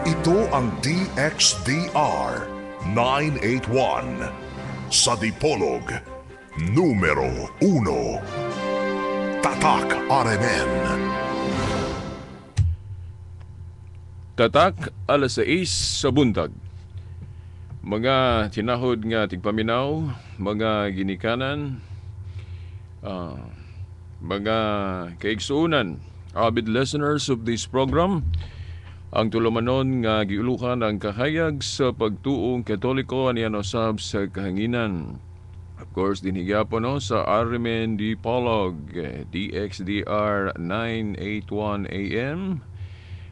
Ito ang DXDR 981 sa Dipolog numero 1. Tatak RMN. Tatak alas 6 sa buntag. Mga tinahod nga tigpaminaw, mga ginikanan, mga kaigsuunan, avid listeners of this program, ang tulumanon nga giulukan ang kahayag sa pagtuong Katoliko aniyan usab sa kahanginan. Of course, dinhigyapo no sa RMN Dipolog, DXDR 981 AM.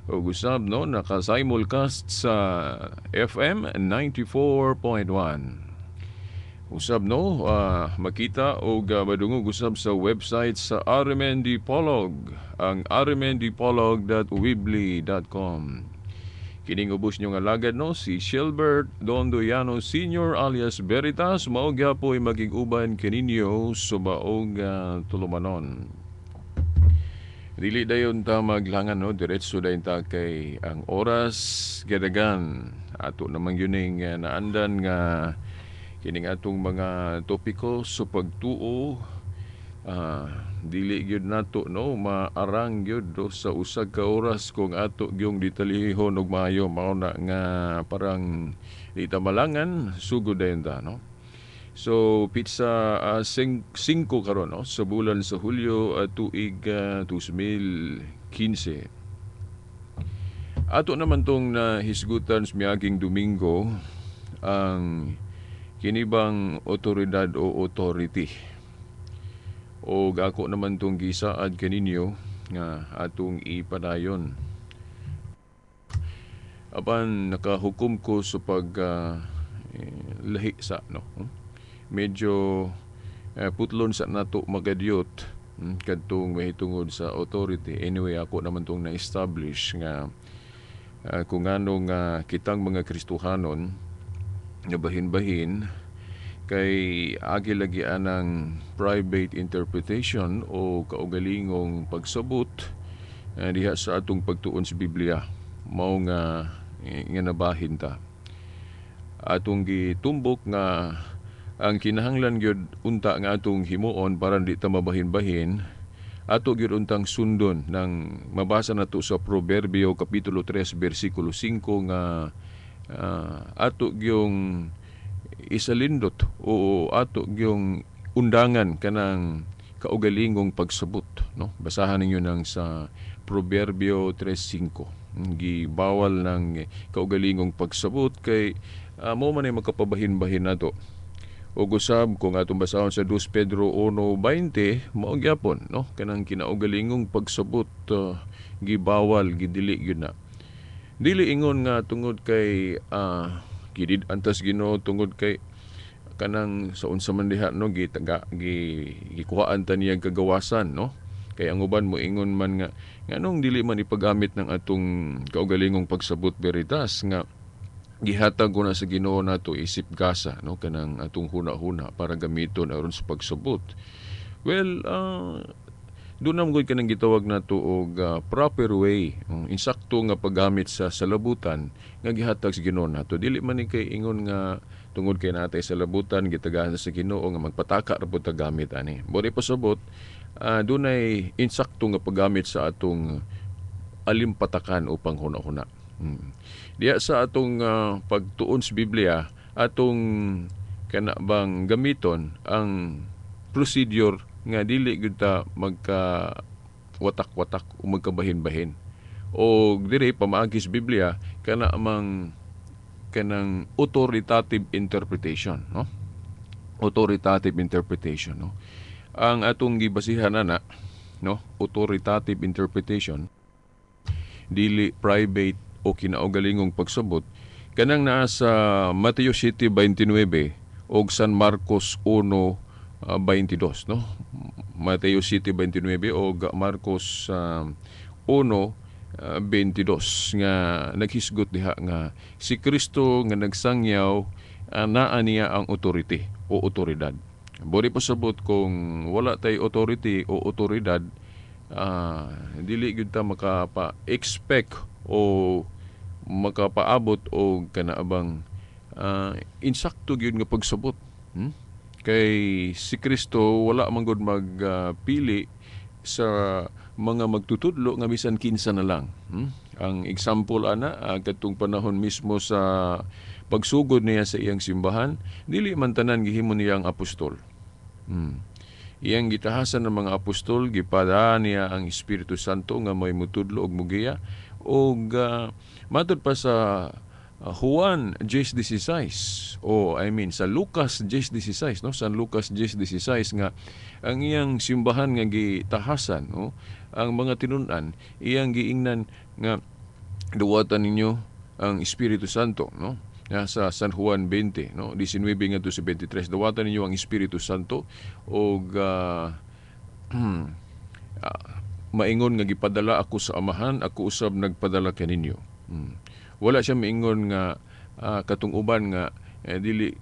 O usab no naka-simulcast sa FM 94.1. Usab no makita o madungog usab sa website sa RMN Dipolog, ang rmndipolog.weebly.com. Kining ubos nyo nga lagad no si Shelbert Dondoyano Sr. alias Veritas mao gyapon maging uban kaninyo subaog tulumanon. Dili dayon ta maglangan no diretso dayon ta kay ang oras gadagan ato namang yuning naandan nga kining atong mga topiko sa pagtuo. Dili gyud nato no maarang gyud sa usag ka oras kung ato gyung ditalihon og maayo mao na nga parang di ta malangan sugod dayon ta no. So pizza 5 karon no sa bulan sa Hulyo tuig 2015. Ato naman tong nahisgutan sa miaging Domingo ang kinibang otoridad o authority. O ako naman tong gisaad kaninyo nga atong ipadayon. Apan nakahukom ko sa lahi sa no. Medyo putlon sa nato magadyot kadtong mahitungod sa authority. Anyway, ako naman tong na-establish nga kung ano nga kitang mga Kristohanon na bahin-bahin kay agi lagi anang private interpretation o kaugalingong pagsabot diha sa atong pagtuon sa Biblia. Mao nga nabahin ta. Atong gitumbok nga ang kinahanglan gyud unta nga atong himuon para di ta mabahin-bahin, ato gyud untang sundon ng mabasa nato sa Proverbio kapitulo 3 bersikulo 5 nga ato gyung isalindot o ato gyung undangan kanang kaugalingong pagsabot no. Basahan ninyo nang sa Proverbio 3:5. Gibawal ng kaugalingong pagsabot kay mao man ay makapabahin-bahin nato. O gusab kung atong basahon sa 2 Pedro 1:20 mao gyapon no kanang kinaugalingong pagsabot gibawal gidili gyud na. Dili ingon nga tungod kay gidid antas Ginoo tungod kay kanang sa unsa man diha no gikuhaan ta niyang kagawasan no. Kay ang uban mo ingon man nga nganong dili man ipagamit ng atong kaugalingong pagsabot Veritas nga gihatag ko na sa Ginoo nato isip gasa no kanang atong huna-huna para gamiton aron sa pagsabot. Well, doon naman gud kanang gitawag nato og proper way, insakto nga paggamit sa salabutan nga gihatag sa Ginoo nato. Dili man ni kay ingon nga tungod kay natay salabutan gitagahan sa Ginoo nga magpataka ra pud ta gamit ani. Bori pasabot dunay insakto nga paggamit sa atong alimpatakan upang huna-huna. Diya sa atong pagtuon sa Biblia, atong kanabang gamiton ang procedure nga dili gyud ta magka watak-watak o magkabahin-bahin. O diri pamaagi sa Biblia kanang authoritative interpretation, no? Authoritative interpretation, no? Ang atong gibasihan ana, no? Authoritative interpretation dili private o kinaugalingong pagsabot kanang naa sa Mateo 7:29 o San Marcos 1:22 no. Mateo 7:29 o Marcos 1:22 nga naghisgot diha nga si Kristo nga nagsangyaw naa niya ang authority o otoridad. Bori pasabot kung wala tay authority o otoridad, dili gyud ta makapa-expect o makapaabot o kanaabang insakto gyud nga pagsabot. Kay si Kristo wala man gud magpili sa mga magtutudlo nga bisan kinsa na lang. Ang example ana kadtong panahon mismo sa pagsugod niya sa iyang simbahan, dili man tanan gihimo niyang apostol. Iyang gitahasan ng mga apostol, gipada niya ang Espiritu Santo nga may mutudlo og mugiya og matud pa sa Juan 10:16 sa Lucas 10:16 no, San Lucas 10:16 nga ang iyang simbahan nga gitahasan no, ang mga tinun-an iyang giingnan nga duwatan ninyo ang Espiritu Santo no. Sa San Juan 20 no, 19 ngadto sa 23, duwatan ninyo ang Espiritu Santo og maingon nga gipadala ako sa Amahan, ako usab nagpadala kaninyo. Wala siya maingon nga katong uban nga dili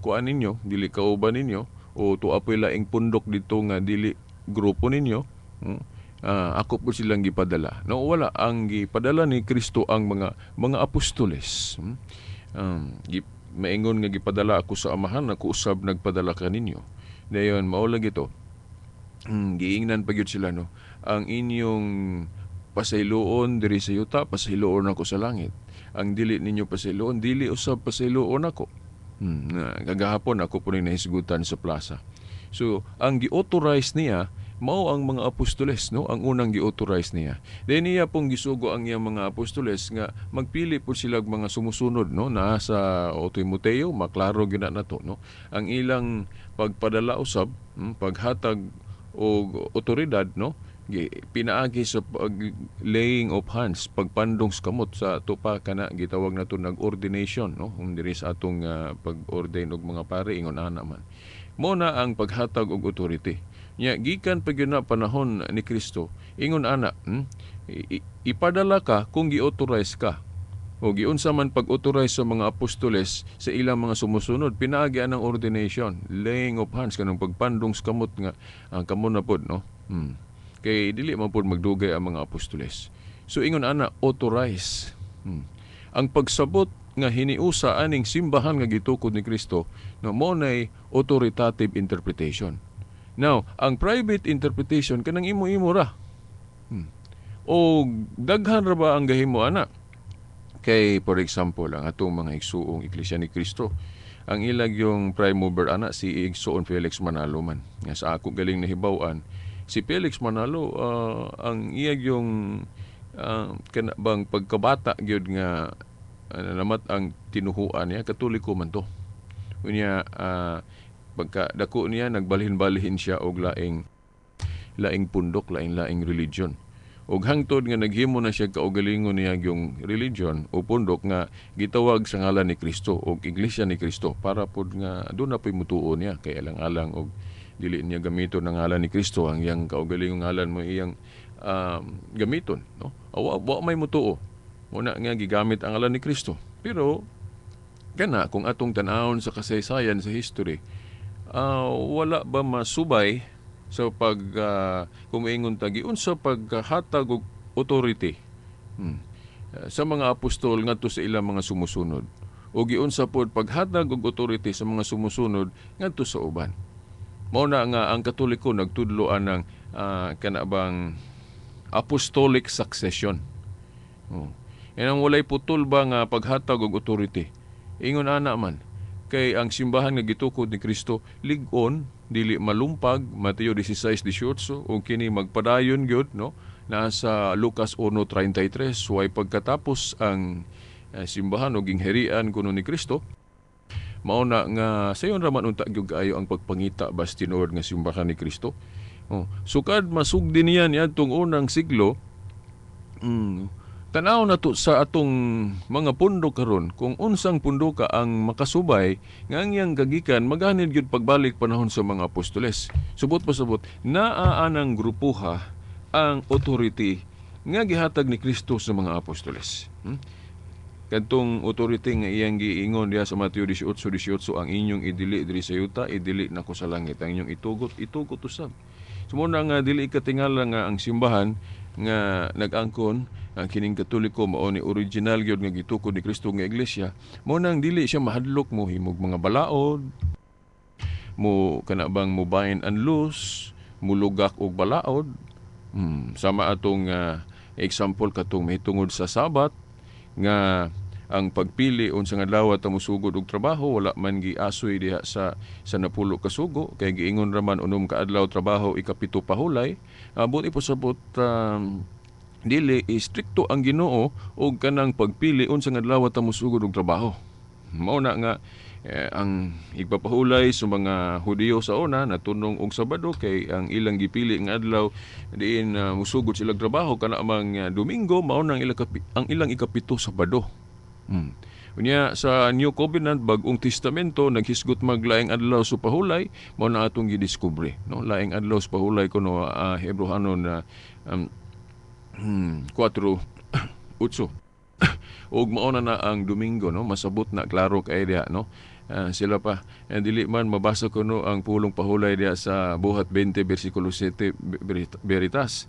kuan ninyo, dili kauban ninyo o tuapoy laing pundok dito nga dili grupo ninyo. Ako po silang gipadala. No, wala, ang gipadala ni Kristo ang mga apostoles. Maingon nga gipadala ako sa Amahan, ako usab nagpadala kaninyo. Dayon maulag ito. Giingnan pa gyud sila no. Ang inyong pasayloon diri sa yuta, pasayloon ako sa langit. Ang dili ninyo pasayloon, dili usab pasayloon ako. Gagahapon ako po rin nahisgutan sa plaza. So, ang gi-authorize niya, mao ang mga apostoles, no? Ang unang gi-authorize niya. Then niya pong gisugo ang iyang mga apostoles nga magpili po sila mga sumusunod, no? Naa sa Timoteo, maklaro gyud na to, no? Ang ilang pagpadala usab, paghatag og otoridad, no? Pinaagi sa laying of hands, pagpandong sa kamot sa tupa kana gitawag nato nag-ordination no, diri sa atong pag-ordain og mga pare ingon ana man. Mo na ang paghatag og authority. Nya gikan pa gyud na panahon ni Kristo, ingon ana, ipadala ka kung gi-authorize ka. O giunsa man pag-authorize sa mga apostoles sa ilang mga sumusunod, pinaagi ang ordination, laying of hands kanang pagpandong sa kamot nga ang kamo na pod no. Kay dili man pod magdugay ang mga apostoles. So ingon ana authorize. Ang pagsabot nga hiniusa aning simbahan nga gitukod ni Kristo no mo nay authoritative interpretation. Now, ang private interpretation kanang imo-imo ra. O daghan ra ba ang gahimo ana? Kay for example ang atong mga igsuong Iglesia ni Kristo, ang ilag yung prime mover ana si Igsoon Felix Manalo man. Nga sa ako galing nahibaw-an, si Felix Manalo ang iyag yung kanabang pagkabata gyud nga namat ang tinuhuan niya katoliko man to. Unya pagka dako niya nagbalhin-balhin siya og laing pundok, laing religion. Og hangtod nga naghimo na siya kaugalingon niya yung religion o pundok nga gitawag sa ngalan ni Kristo og Iglesia ni Kristo para pod nga doon na po'y mutuon niya kay alang-alang og dili niya gamiton ng ngalan ni Kristo ang iyang kaugalingong ngalan mo iyang gamiton no. Wa may mutuo muna nga gigamit ang ngalan ni Kristo. Pero kana kung atong tan-awon sa kasaysayan sa history, wala ba masubay sa kumiingon ta giunsa paghatag og authority sa mga apostol ngadto sa ilang mga sumusunod o giunsa pod paghatag og authority sa mga sumusunod ngadto sa uban. Mao na nga ang Katoliko nagtudloan ng kanabang apostolic succession. Ang walay putol ba nga paghatag og authority? Ingon ana man kay ang simbahan nga gitukod ni Kristo lig-on, dili malumpag, Mateo 16:18 o kini magpadayon gyud no, nasa Lucas 1:33, way pagkatapos ang simbahan o gingherian kuno ni Kristo. Mao na nga sayon ra man unta gyud kaayo ang pagpangita bas tinuod nga simbahan ni Kristo. Sukad masugdi niya niadtong unang siglo, tanaw na to sa atong mga pundok karon kung unsang pundoka ang makasubay nga ang iyang gagikan maganid gyud pagbalik panahon sa mga apostoles. Subot pa subot naa anang grupuha ang authority nga gihatag ni Kristo sa mga apostoles. Kadtong authority nga iyang giingon diha sa Mateo 18:18, ang inyong idili diri sa yuta, idili nako sa langit. Ang inyong itugot usab. Sumuna nga dili katingala nga ang simbahan nga nag-angkon ang kining Katoliko mao ni original gyud nga gitukod ni Kristo nga iglesia, mao nang dili siya mahadlok mo himog mga balaod, mo kana bang mo bind and loose, mulugak og balaod. Sama atong example katong mahitungod sa Sabat nga ang pagpili unsa nga adlaw ta musugod og trabaho wala man giasoy diha sa napulo ka sugo kay giingon ra man unom ka adlaw trabaho ikapito pahulay. Buti po sabot dili istrikto ang Ginoo og kanang pagpili unsa nga adlaw ta musugod og trabaho. Mao na nga ang igpapahulay sa mga Hudiyo sa una natunong og Sabado kay ang ilang gipili nga adlaw diin musugod sila trabaho kana mang Domingo mao nang ang ilang ikapito Sabado. Unya sa New Covenant bagong testamento naghisgot maglaing adlaw sa pahulay mao na atong gidiskubre no laing adlaw sa pahulay kuno Hebrehanon na 4:8 ug mao na ang Domingo no masabot na klaro kay diha no. Sila pa dili man mabasa ko no ang pulong pahulay diha sa Buhat 20 bersikulo 7 Veritas.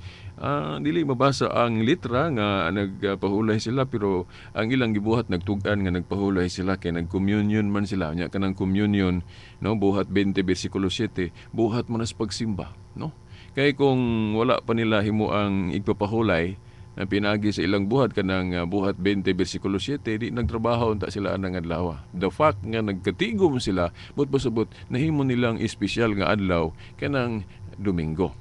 Dili mabasa ang litra nga nagpahulay sila pero ang ilang gibuhat nagtug-an nga nagpahulay sila kay nag-communion man sila nya kanang communion no Buhat 20 bersikulo 7 buhat man as pagsimba no. Kay kung wala pa nila himo ang igpapahulay na pinagi sa ilang buhat kanang Buhat 20 bersikulo 7 di nagtrabaho unta sila anang adlaw. The fact nga nagkatigom sila but pasabot nahimo nilang espesyal nga adlaw kanang Domingo.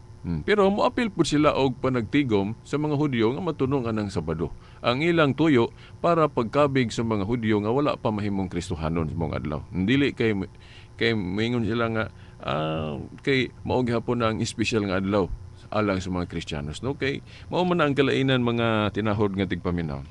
Pero moapil pud sila og panagtigom sa mga Hudyo nga matunong anang Sabado. Ang ilang tuyo para pagkabig sa mga Hudyo nga wala pa mahimong Kristohanon sa mga adlaw. Dili kay moingon sila nga kay mao gihapon ang espesyal nga adlaw alang sa mga Kristiyanos. No? Kay mao man ang kalainan mga tinahod nga tigpaminaw.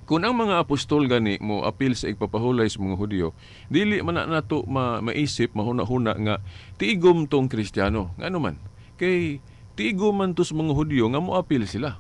Kung ang mga apostol gani mo apil sa igpapahulay sa mga Hudyo, dili man nato maisip mahuna-huna nga tigom tong Kristiyano. Ngano man? Kay tigom man to sa mga Hudyo nga mo apil sila.